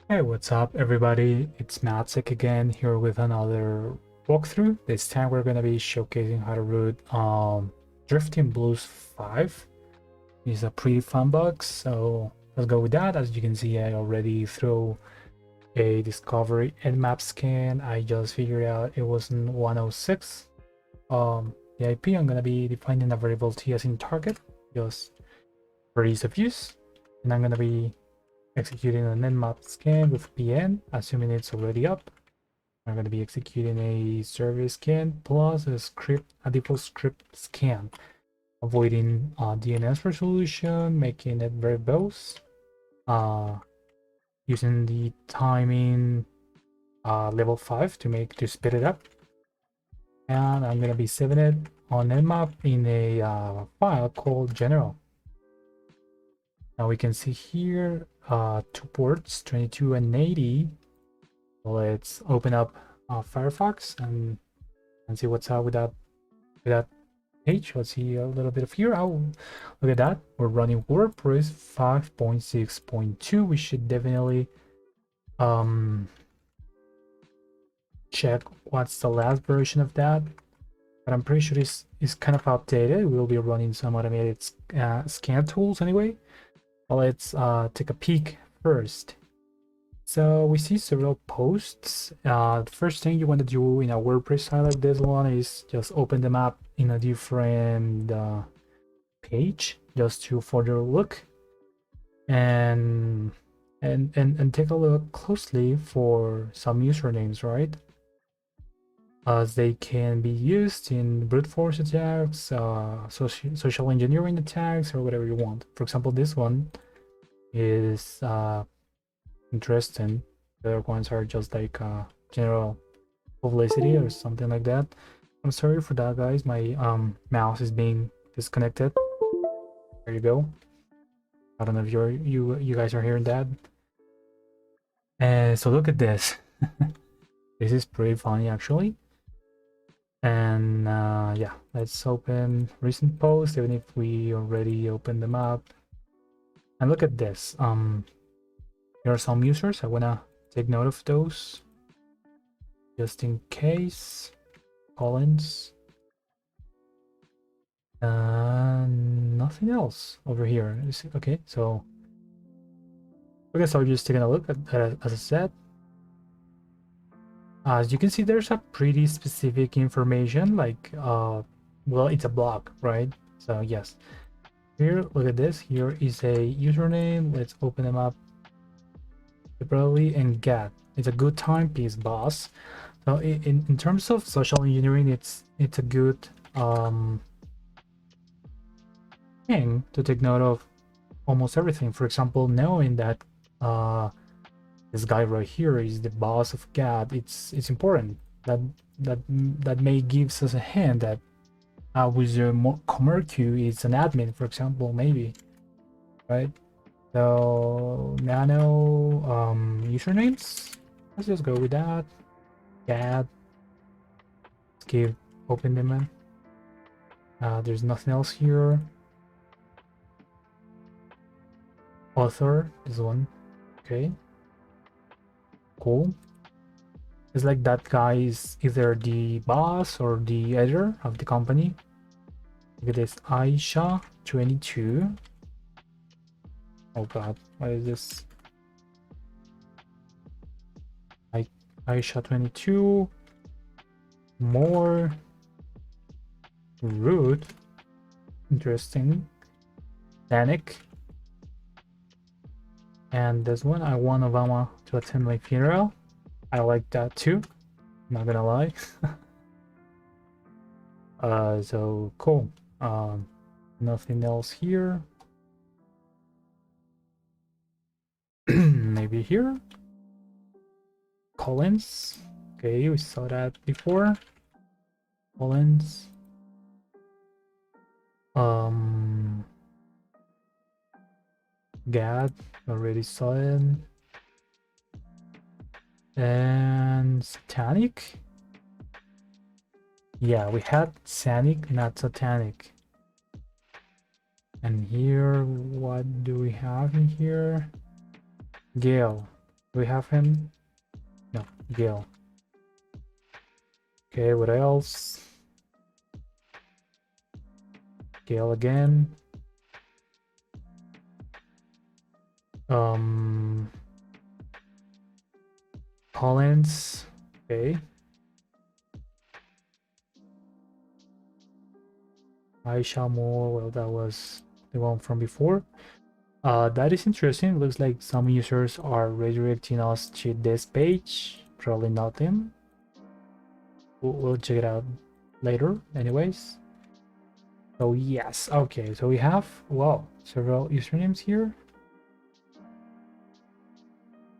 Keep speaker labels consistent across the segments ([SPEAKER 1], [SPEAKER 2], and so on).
[SPEAKER 1] Hey, what's up everybody? It's Matsik again here with another walkthrough. This time we're gonna be showcasing how to root Driftingblues 5. It's a pretty fun bug, so let's go with that. As you can see, I already threw a discovery nmap scan. I just figured out it wasn't 106. The IP, I'm gonna be defining a variable t as in target, just for ease of use. And I'm gonna be executing an nmap scan with pn, assuming it's already up. I'm going to be executing a service scan plus a default script scan, avoiding DNS resolution, making it verbose, uh, using the timing level 5 to speed it up. And I'm going to be saving it on nmap in a file called general. Now we can see here two ports, 22 and 80. Let's open up Firefox and see what's up with that page. Let's see a little bit of here. Oh, look at that. We're running WordPress 5.6.2. We should definitely check what's the last version of that. But I'm pretty sure it's kind of updated. We'll be running some automated scan tools anyway. Well, let's take a peek first. So we see several posts. The first thing you want to do in a WordPress site like this one is just open them up in a different page just to further look and take a look closely for some usernames, right? As they can be used in brute force attacks, social engineering attacks, or whatever you want. For example, this one is interesting. The other ones are just like general publicity or something like that. I'm sorry for that, guys. My mouse is being disconnected. There you go. I don't know if you guys are hearing that. And so look at this. This is pretty funny actually. And yeah, let's open recent posts, even if we already opened them up. And look at this. There are some users. I wanna take note of those just in case. Collins. Nothing else over here. Okay, so I guess I'll just taking a look at that. As I said, as you can see, there's a pretty specific information, like well, it's a block, right? So yes, here, look at this. Here is a username. Let's open them up separately and get. It's a good timepiece, boss. So in terms of social engineering, it's a good thing to take note of almost everything. For example, knowing that this guy right here is the boss of GAD, it's important. That may gives us a hint that Wizard Komerku is an admin, for example, maybe, right? So nano usernames. Let's just go with that. GAD. Let's give open them in. There's nothing else here. Author, this one. Okay. Cool. It's like that guy is either the boss or the editor of the company. Look at this, Aisha 22. Oh god, what is this? Aisha 22. More root. Interesting. Panic. And this one, I want Obama to attend my funeral. I like that too, not gonna lie. So cool. Nothing else here. Maybe here. Collins. Okay, we saw that before. Collins. GAD, already saw it. And satanic. Yeah, we had satanic, not satanic. And here, what do we have in here? Gale. Do we have him? No, Gil. Okay, what else? Gil again. Collins. Okay. Aisha Moore. Well, that was the one from before. That is interesting. Looks like some users are redirecting us to this page. Probably not them. We'll check it out later anyways. So yes, okay, so we have, wow, several usernames here.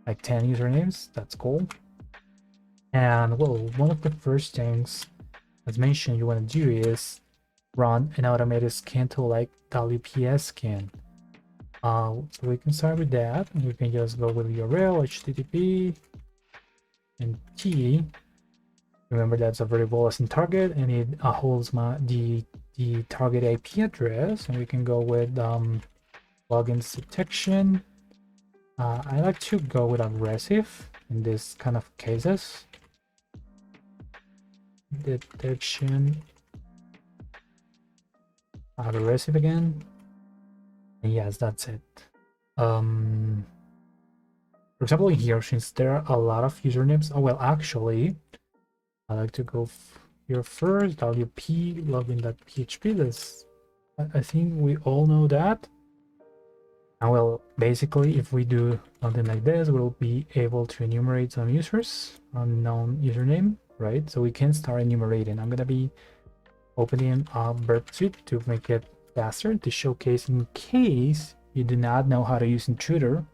[SPEAKER 1] Like 10 usernames, that's cool. And well, one of the first things, as mentioned, you want to do is run an automated scan tool like WPS scan. So we can start with that. You can just go with URL, HTTP, and T. Remember that's a variable as in target, and it holds the target IP address. And we can go with logins detection. I like to go with aggressive in this kind of cases. Detection. Aggressive again. And yes, that's it. For example, in here, since there are a lot of usernames, oh well, actually, I like to go here first. WP login.php. This, I think we all know that. And well, basically, if we do something like this, we'll be able to enumerate some users, unknown username, right? So we can start enumerating. I'm gonna be opening a Burp Suite to make it faster, to showcase in case you do not know how to use Intruder.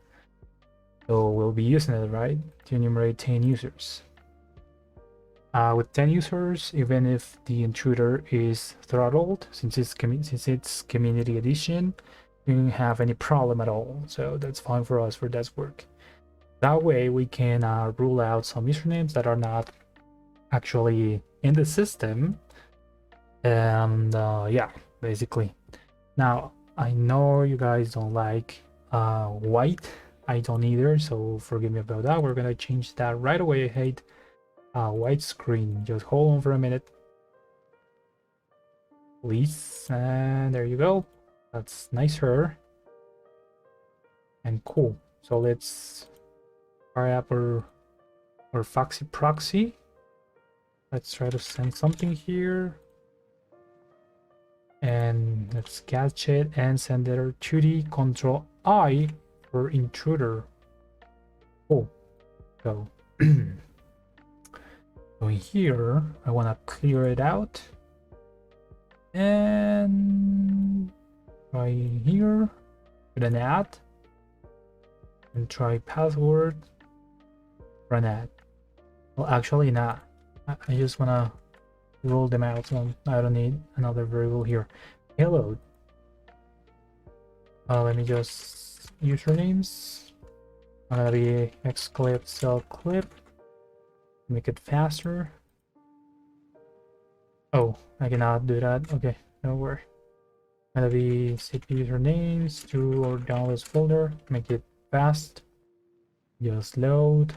[SPEAKER 1] So we'll be using it, right, to enumerate 10 users. With 10 users, even if the intruder is throttled, since it's community edition, you don't have any problem at all. So that's fine for us for this work. That way we can rule out some usernames that are not actually in the system. And yeah, basically. Now, I know you guys don't like white. I don't either, so forgive me about that. We're gonna change that right away. I hate white screen. Just hold on for a minute, please. And there you go. That's nicer and cool. So let's fire up our Foxy proxy. Let's try to send something here. And let's catch it and send it to the Control I for intruder. Cool. So so here I want to clear it out and try here with an add and try password for an add. Well, actually not. I just want to rule them out, so I don't need another variable here. Hello. Let me just usernames. I'm gonna be xclip cell clip. Make it faster. Oh, I cannot do that. Okay, no worry. I'm gonna be set usernames to our downloads folder. Make it fast. Just load.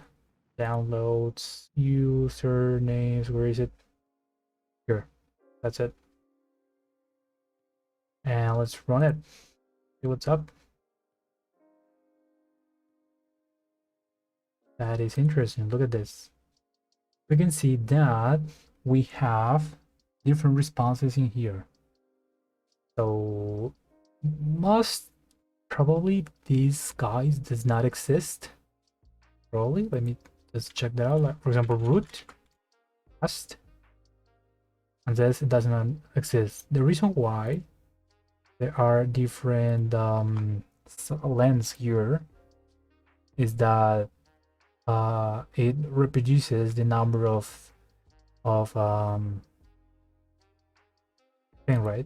[SPEAKER 1] Downloads. Usernames. Where is it? Here. That's it. And let's run it. See what's up. That is interesting. Look at this. We can see that we have different responses in here. So most probably these guys does not exist. Probably. Let me just check that out. Like, for example, root, test, and this it doesn't exist. The reason why there are different lengths here is that it reproduces the number of thing, right?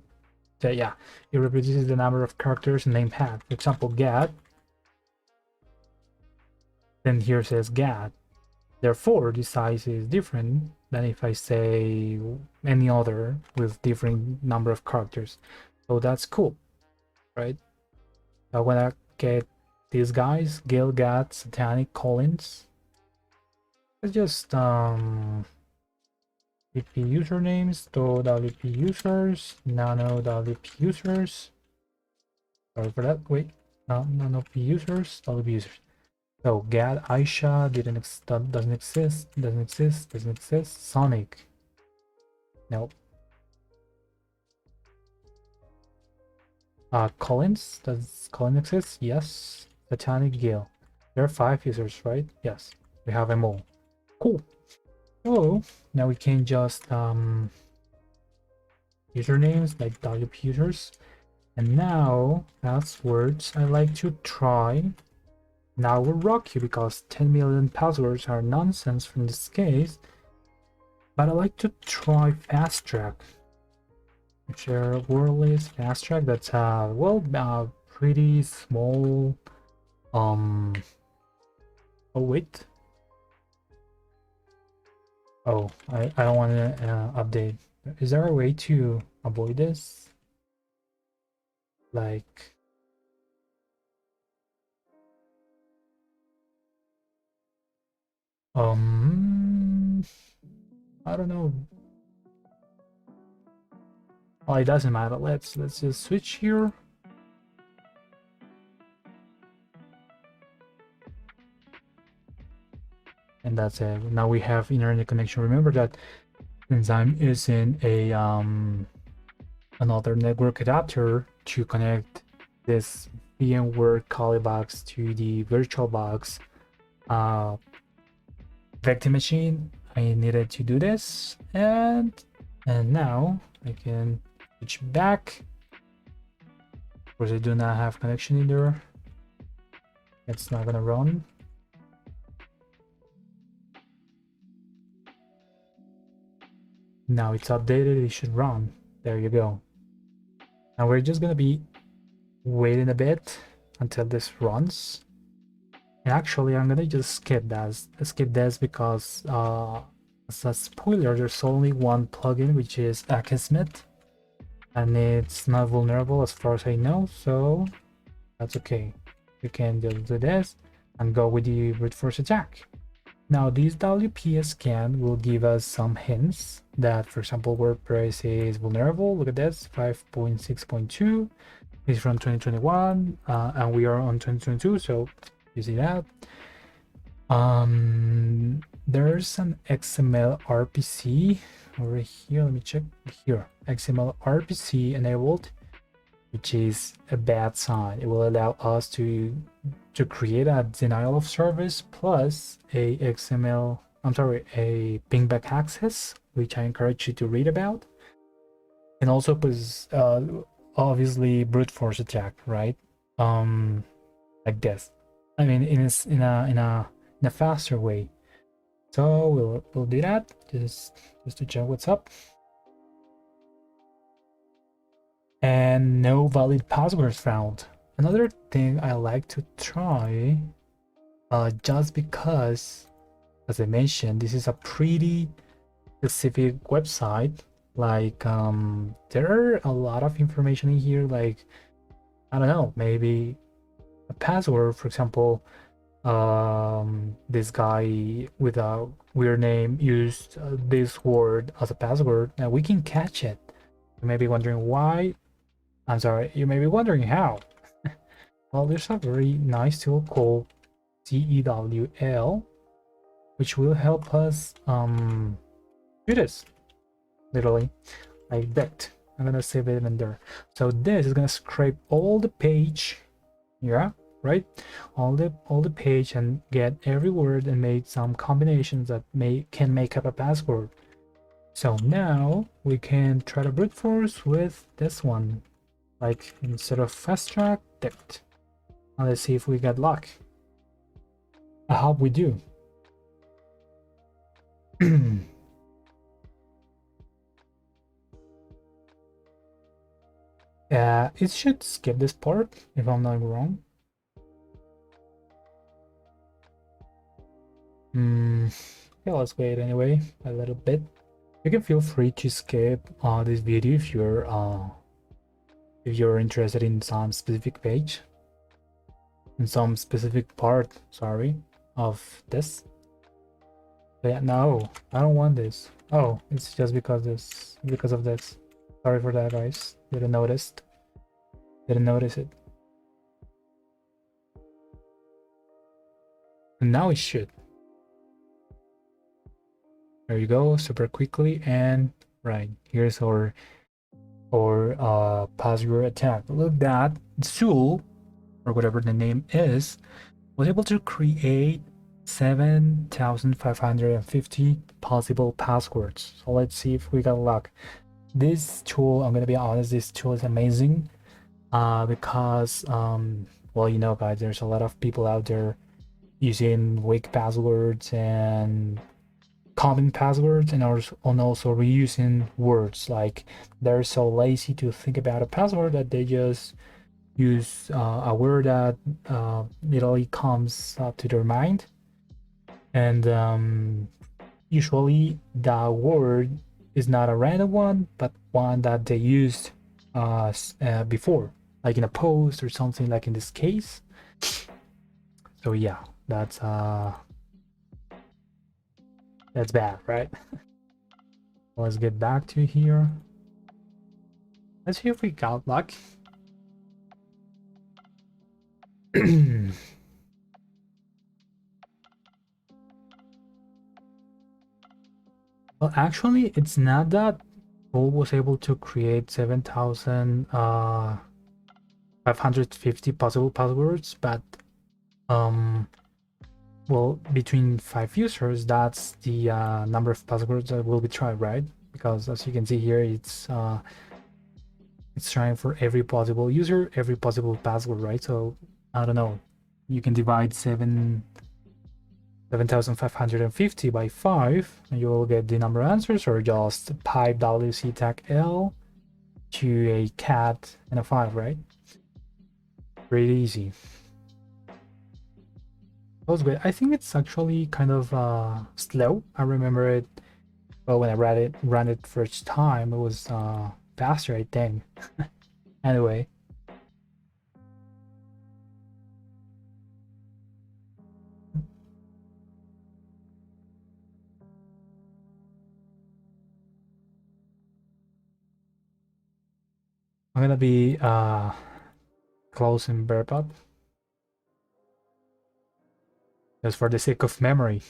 [SPEAKER 1] So yeah, it reproduces the number of characters in name path. For example, get, then here says get. Therefore, the size is different than if I say any other with different number of characters. So that's cool, right? I wanna get these guys, Gilgat, Satanic, Collins. Let's just WP usernames, to WP users, nano WP users. Sorry for that. Wait, no, nano P users, WP users. So Gad, Aisha doesn't exist. Sonic. Nope. Collins, does Collins exist? Yes. Satanic Gale. There are 5 users, right? Yes. We have them all. Cool. So now we can just usernames like WP users. And now passwords I like to try. Now we'll rock you because 10 million passwords are nonsense from this case. But I like to try fast track. Share world list fast track. That's well pretty small. Oh wait. Oh, I don't want to update. Is there a way to avoid this? Like, I don't know. Well, it doesn't matter. Let's just switch here. And that's it. Now we have internet connection. Remember that since I'm using a another network adapter to connect this VMware Kali box to the VirtualBox vector machine, I needed to do this, and now I can switch back. Of course, I do not have connection in there. It's not gonna run. Now it's updated, it should run. There you go. Now we're just gonna be waiting a bit until this runs. And actually, I'm gonna just skip this because as a spoiler, there's only one plugin, which is Akismet, and it's not vulnerable as far as I know, so that's okay. We can just do this and go with the brute force attack. Now this WP scan will give us some hints that, for example, WordPress is vulnerable. Look at this, 5.6.2 is from 2021, and we are on 2022, so you see that. There's an XML RPC over here. Let me check here. XML RPC enabled, which is a bad sign. It will allow us to create a denial of service plus a pingback access, which I encourage you to read about. And also, obviously brute force attack, right? Like this. I mean, in a faster way. So we'll do that just to check what's up. And no valid passwords found. Another thing I like to try, just because, as I mentioned, this is a pretty specific website. Like, there are a lot of information in here. Like, I don't know, maybe a password, for example. This guy with a weird name used this word as a password, and we can catch it. You may be wondering why. I'm sorry, you may be wondering how. Well, there's a very nice tool called CEWL, which will help us do this, literally, like that. I'm gonna save it in there. So this is gonna scrape all the page, yeah, right? All the page and get every word and make some combinations that can make up a password. So now we can try to brute force with this one. Like, instead of fast track, dict. Now let's see if we get luck. I hope we do. It should skip this part if I'm not wrong. Yeah, let's wait anyway a little bit. You can feel free to skip this video if you're interested in some specific page. in some specific part, sorry, of this. But yeah, no, I don't want this. Oh, it's just because of this. Sorry for that, guys. Didn't notice it. And now it should. There you go, super quickly, and right, here's our password attack. Look, that Zool, or whatever the name is, was able to create 7,550 possible passwords. So let's see if we got luck. This tool, I'm gonna be honest, this tool is amazing because well, you know, guys, there's a lot of people out there using weak passwords and common passwords, and also reusing words. Like, they're so lazy to think about a password that they just use a word that literally comes to their mind, and usually the word is not a random one, but one that they used before, like in a post or something, like in this case. So yeah, that's bad, right? Let's get back to here. Let's see if we got luck. Well, actually, it's not that Paul was able to create 7,550 possible passwords, but well, between 5 users, that's the number of passwords that will be tried, right? Because as you can see here, it's trying for every possible user, every possible password, right? So I don't know, you can divide 7,550 by 5, and you will get the number of answers, or just pipe wc tag l to a cat and a 5, right? Pretty easy. That was good. I think it's actually kind of slow. I remember it, well, when I ran it first time, it was faster, I think. Anyway. I'm gonna be closing burp up just for the sake of memory.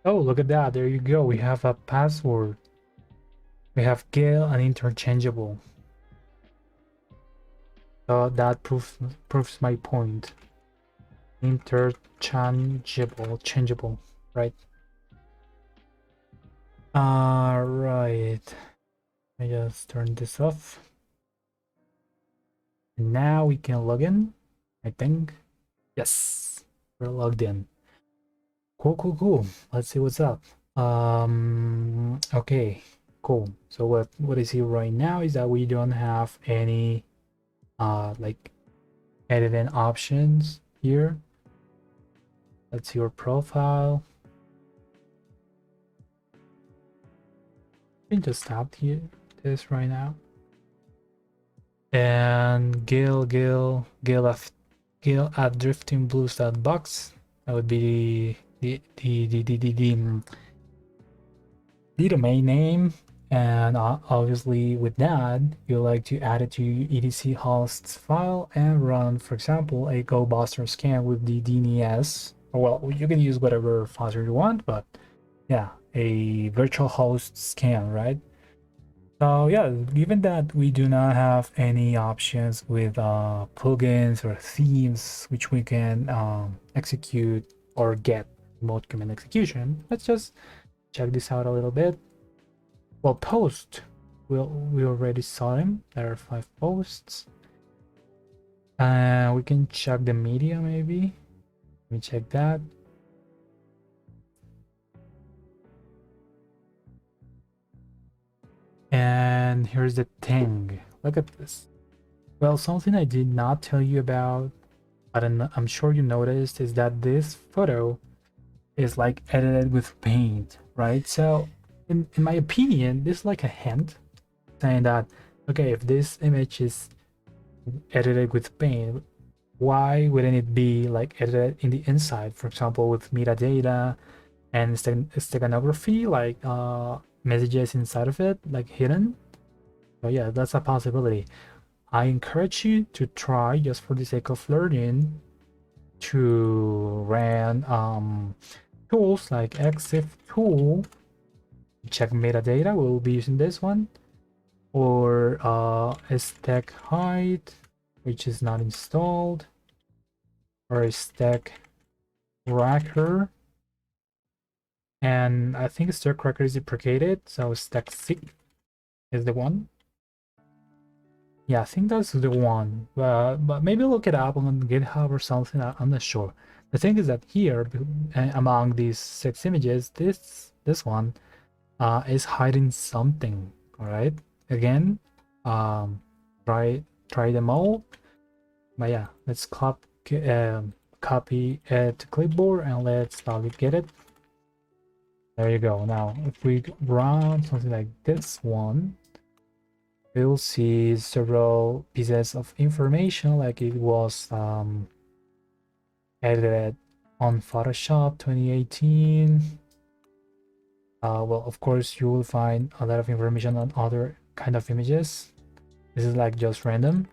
[SPEAKER 1] Oh, look at that. There you go. We have a password. We have Gale and interchangeable. So that proves my point. Changeable, right? Right. I just turn this off. And now we can log in, I think. Yes, we're logged in. Cool. Let's see what's up. Okay, cool. So what I see right now is that we don't have any like editing options here. Let's see your profile. I can just stop here this right now. And gil at driftingblues.box. That would be the domain name. And obviously with that, you like to add it to etc hosts file and run, for example, a GoBuster scan with the DNS. Well, you can use whatever file you want, but yeah, a virtual host scan, right? So yeah, given that we do not have any options with plugins or themes which we can execute or get remote command execution, let's just check this out a little bit. Well, post, we already saw them. There are 5 posts. We can check the media maybe. Let me check that. And here's the thing. Look at this. Well, something I did not tell you about, but I'm sure you noticed, is that this photo is like edited with paint, right? So in my opinion, this is like a hint saying that, okay, if this image is edited with paint, why wouldn't it be like edited in the inside, for example, with metadata and steganography, like messages inside of it, like hidden? So yeah, that's a possibility. I encourage you to try, just for the sake of learning, to run tools like exif tool, check metadata. We'll be using this one, or stack height, which is not installed, or a stack racker. And I think stack racker is deprecated, so stack sig is the one. Yeah, I think that's the one, but maybe look it up on GitHub or something. I'm not sure. The thing is that here, among these 6 images, this one is hiding something. All right, again, try them all. But yeah, let's copy it to clipboard and let's get it. There you go. Now, if we run something like this one, we'll see several pieces of information, like it was edited on Photoshop 2018. Well, of course, you will find a lot of information on other kind of images. This is like just random.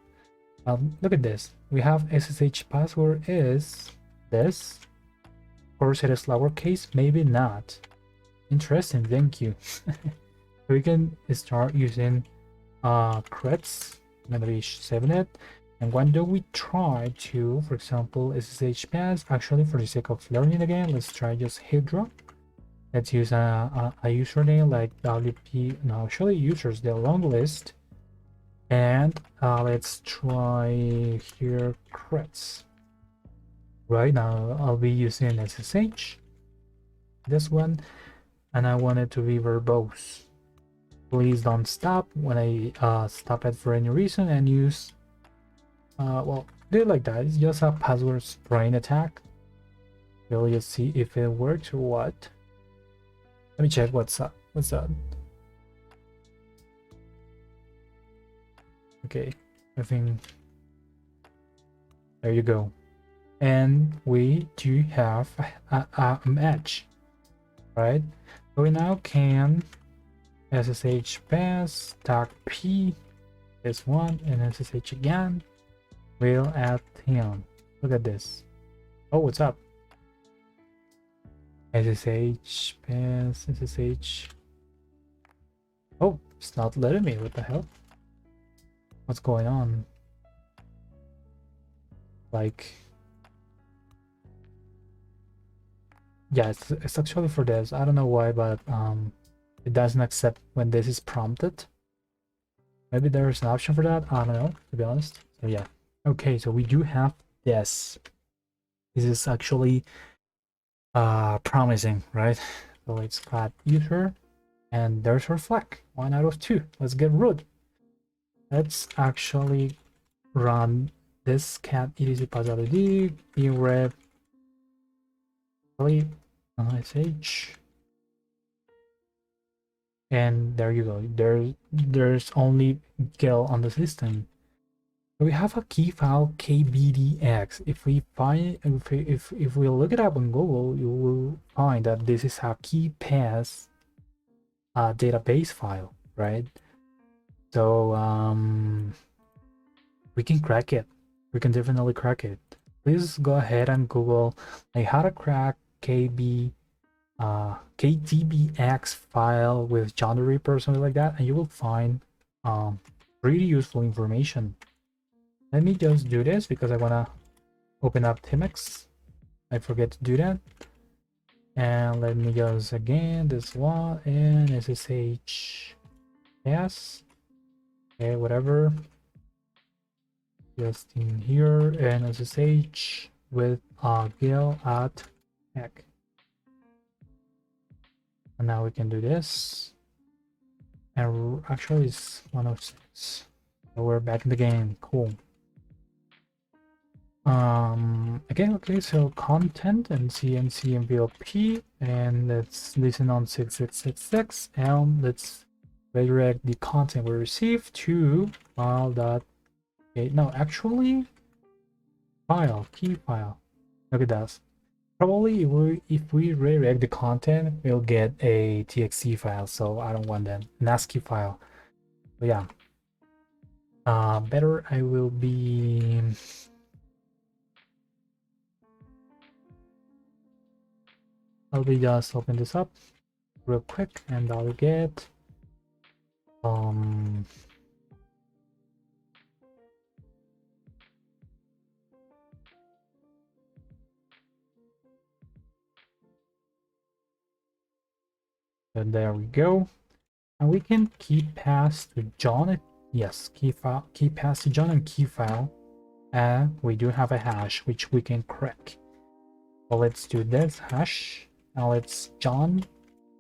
[SPEAKER 1] Look at this. We have SSH password is this. Of course, it is lowercase, maybe not. Interesting, thank you. We can start using creds. I'm gonna be saving it. And when do we try to, for example, SSH pass? Actually, for the sake of learning again, let's try just Hydra. Let's use a username like WP. No, actually, users the long list. And let's try here creds. Right now, I'll be using SSH. This one, and I want it to be verbose. Please don't stop when I stop it for any reason and use well, do it like that. It's just a password spraying attack. We'll just see if it works or what. Let me check what's up. Okay, I think there you go. And we do have a match, right? So we now can SSH pass tag P, this one, and SSH again. We'll add him. Look at this. Oh, what's up? SSH pass SSH. Oh, it's not letting me. What the hell? What's going on? Like, yeah, it's actually for this. I don't know why, but it doesn't accept when this is prompted. Maybe there's an option for that. I don't know, to be honest. So yeah. Okay, so we do have this. This is actually promising, right? So it's got user, and there's our flag. 1 out of 2. Let's get root. Let's actually run this cat etc pass.id bref sh and there you go. There's only GEL on the system. We have a key file kbdx. If we find if we look it up on Google, you will find that this is a key pass database file, right? So we can crack it. We can definitely crack it. Please go ahead and Google like how to crack KTBX file with John the Ripper or something like that, and you will find pretty useful information. Let me just do this because I wanna open up Timex. I forget to do that. And let me just again this one and SSH. Yes. Okay, whatever. Just in here and SSH with GEL at heck. And now we can do this. And actually it's 106. So we're back in the game. Cool. Okay, so content and CNC envelope, and let's listen on 6666 and let's redirect the content we received to file dot. Okay, no, actually file key file. Look at that. Probably if we redirect the content, we'll get a txt file, so I don't want that. An ASCII file. But yeah. Better I will be. I'll be just open this up real quick and I'll get and there we go. And we can key pass to John. Yes, key pass to John and key file. And we do have a hash which we can crack. So let's do this hash. Now let's John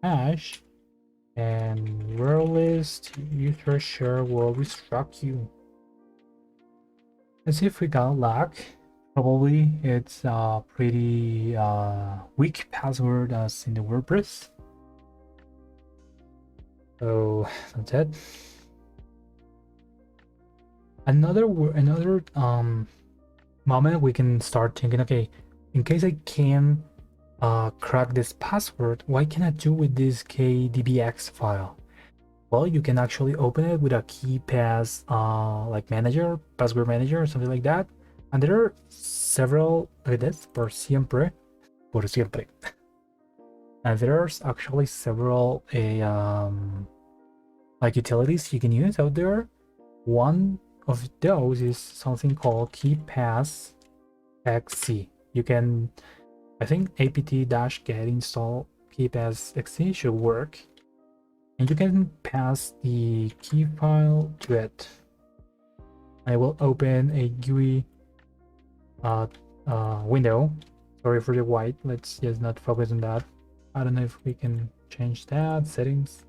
[SPEAKER 1] hash and word list user share will restruct you. Let's see if we got luck. Probably it's a pretty weak password as in the WordPress. So that's it. Another moment we can start thinking, okay, in case I can crack this password, what can I do with this kdbx file? Well, you can actually open it with a key pass like manager, password manager or something like that. And there are several, look at this, por siempre. And there's actually several like utilities you can use out there. One of those is something called KeyPass XC. You can, I think apt-get install KeyPass XC should work, and you can pass the key file to it. I will open a GUI window. Sorry for the white. Let's just not focus on that. I don't know if we can change that settings.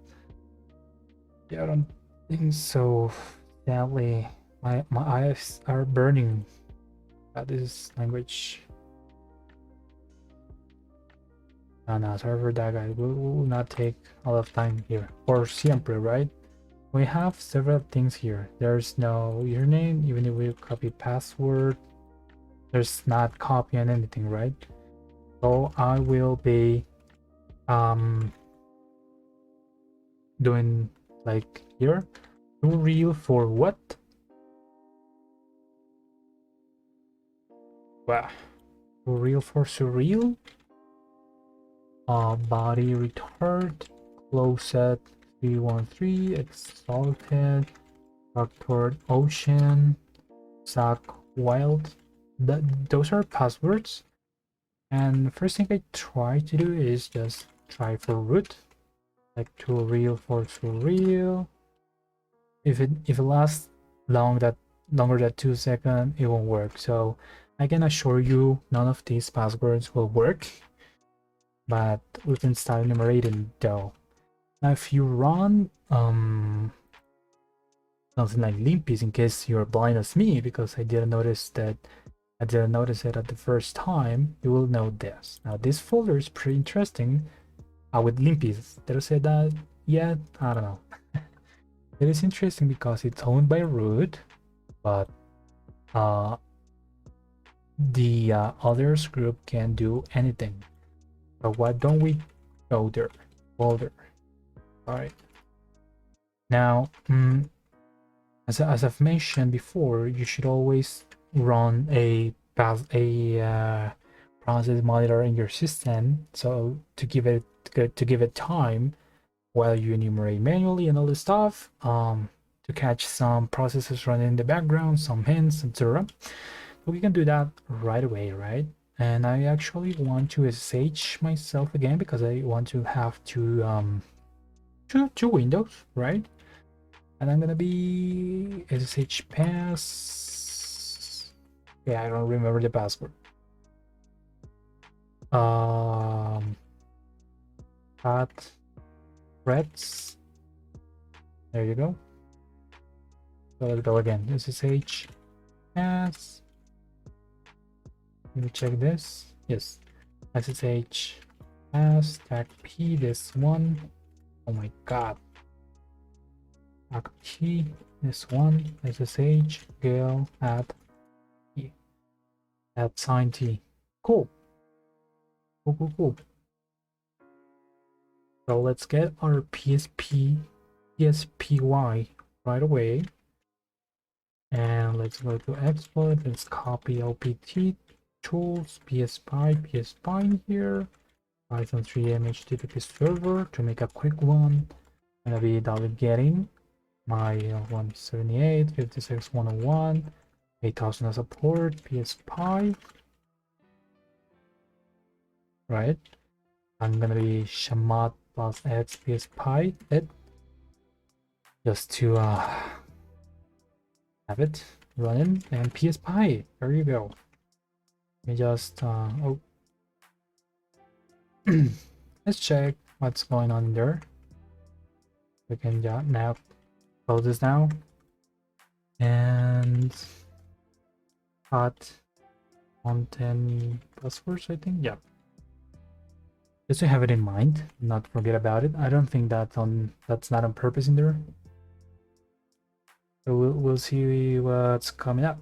[SPEAKER 1] Yeah, I don't think so. Sadly, my eyes are burning at this language. No, sorry for that, guys. We will not take a lot of time here. Or siempre, right? We have several things here. There's no username, even if we copy password. There's not copying anything, right? So I will be doing like here. Surreal for what? Wow. Surreal for surreal? Body retard, closet 313, exalted, toward ocean, sack wild. Those are passwords. And the first thing I try to do is just try for root, like surreal for surreal. If it lasts longer than 2 seconds, it won't work. So I can assure you none of these passwords will work. But we can start enumerating though. Now if you run something like limpies, in case you're blind as me, because I didn't notice it at the first time, you will know this. Now this folder is pretty interesting with limpies. There say that yet. I don't know. It is interesting because it's owned by root, but the others group can do anything. So why don't we go there? Folder. All right. Now, as I've mentioned before, you should always run a process monitor in your system, so to give it time while you enumerate manually and all this stuff, to catch some processes running in the background, some hints, etc. So we can do that right away, right? And I actually want to SSH myself again because I want to have two windows, right? And I'm gonna be SSH pass. Yeah, I don't remember the password. Path threads. There you go. So let's go again. SSH pass. Let me check this. Yes. SSH pass tag p this one. Oh my god. Tag p this one. SSH gale at p at sign t. Cool. Cool. So let's get our PSPY right away. And let's go to exploit. Let's copy LPT tools, PSPy here. Python 3M HTTP server to make a quick one. I'm gonna be getting my 178, 56, 101, 8000 as a port, PSPy. Right? I'm gonna be shamat plus x PSPy it just to have it running, and PSPy. There you go. Let me just let's check what's going on there. We can now close this now and hot content passwords, I think. Yeah, just to have it in mind, not forget about it. I don't think that's not on purpose in there. So we'll see what's coming up.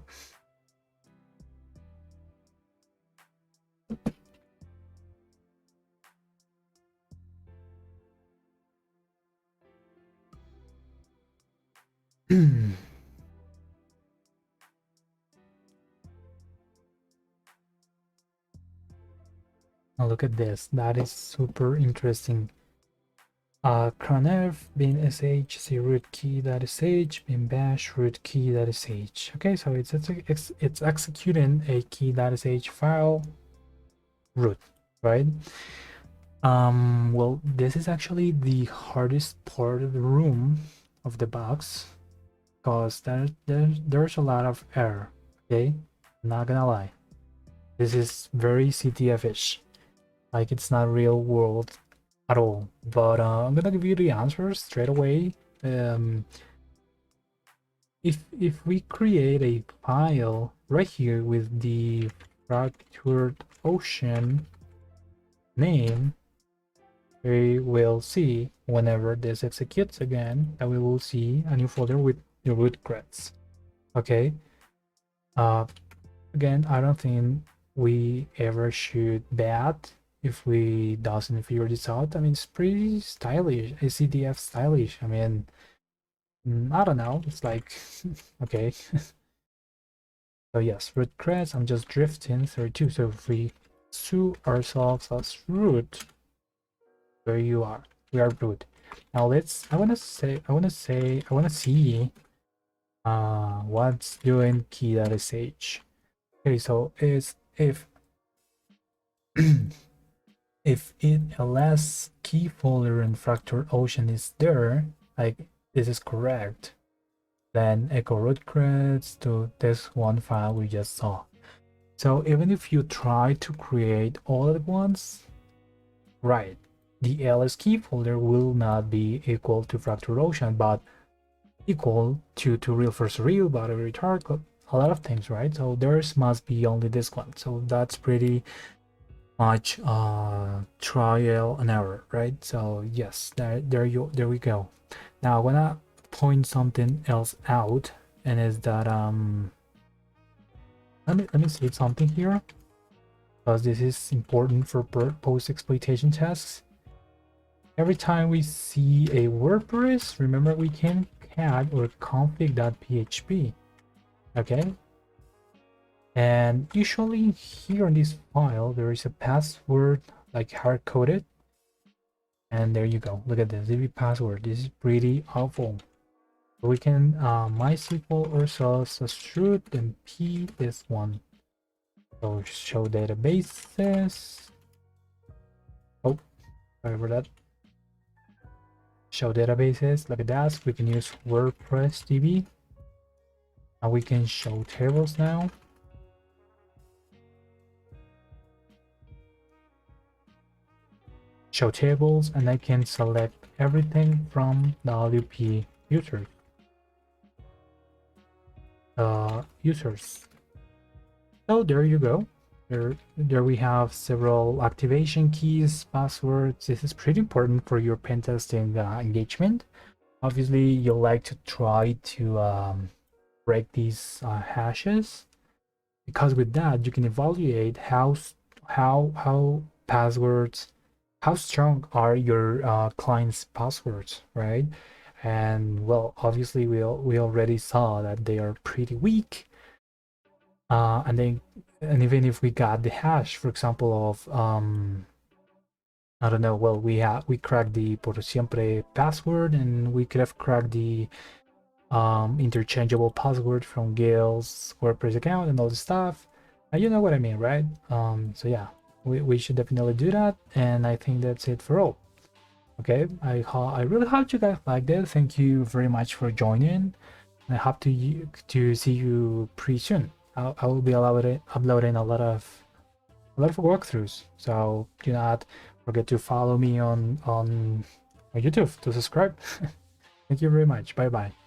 [SPEAKER 1] Now look at this. That is super interesting. Cronf bin sh c root key sh bin bash root key sh. Okay, so it's executing a key sh file root, right? Well, this is actually the hardest part of the room of the box because there's a lot of error. Okay, I'm not gonna lie, this is very CTF-ish, like it's not real world at all. But I'm gonna give you the answers straight away. If we create a file right here with the fractured ocean name, we will see whenever this executes again that we will see a new folder with the root creds. Okay. Again, I don't think we ever should bat if we doesn't figure this out. I mean, it's pretty stylish, CDF stylish. I mean, I don't know. It's like okay. So yes, root creds. I'm just drifting 32. So if we sue ourselves as root, there you are. We are root. Now I wanna see what's doing key.sh. Okay, so is if if it ls key folder and fractured ocean is there, like this is correct, then echo root creds to this one file we just saw. So even if you try to create all at once, right, the ls key folder will not be equal to fractured ocean, but equal to real first real, battery retard, a lot of things, right? So theirs must be only this one. So that's pretty much trial and error, right? So yes, there we go. Now I wanna point something else out, and is that let me say something here, because this is important for post-exploitation tasks. Every time we see a WordPress, remember we can cat or config.php, okay? And usually here in this file, there is a password like hard-coded. And there you go. Look at this DB password. This is pretty awful. We can MySQL ourselves as root and p this one. So show databases. Oh, sorry for that. Show databases. Look at that. We can use WordPress DB. And we can show tables now. Show tables, and I can select everything from the WP users. So there you go. There we have several activation keys, passwords. This is pretty important for your pentesting engagement. Obviously, you'll like to try to break these hashes, because with that you can evaluate how passwords, how strong are your client's passwords, right? And well, obviously we already saw that they are pretty weak. And even if we got the hash, for example, of I don't know, well, we cracked the por siempre password, and we could have cracked the interchangeable password from Gail's WordPress account and all the stuff. You know what I mean, right? So yeah, we should definitely do that, and I think that's it for all. Okay, I really hope you guys liked it. Thank you very much for joining. I hope to see you pretty soon. I will be uploading a lot of walkthroughs, so do not forget to follow me on YouTube to subscribe. Thank you very much. Bye bye.